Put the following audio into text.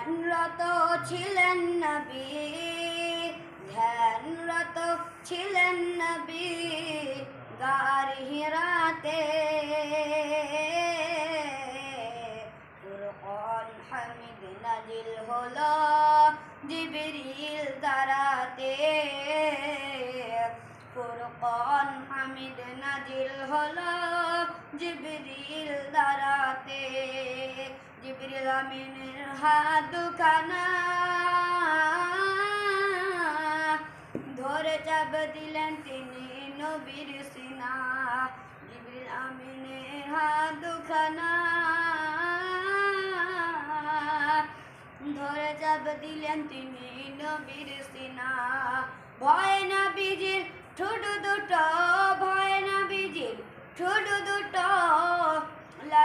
ধ্যানরত ছিলেন নবী, ধ্যানরত ছিলেন নবী গার হিরাতে। ফুরকান হামিদ নাজিল হলো জিবরিল দ্বারাতে। ফুরকান হামিদ নাজিল হলো জিবরিল দ্বারাতে। জিবরিল আমিনের হাত দুখানা ধরে চাপ দিলেন তিনি নবীর সিনা। জিবরিল আমিনের হাত দুখানা ধরে চাপ দিলেন তিনি নবীর সিনা। ভয় নবীজির ঠোঁট দুটো, ভয় নবীজির ঠোঁট দুটো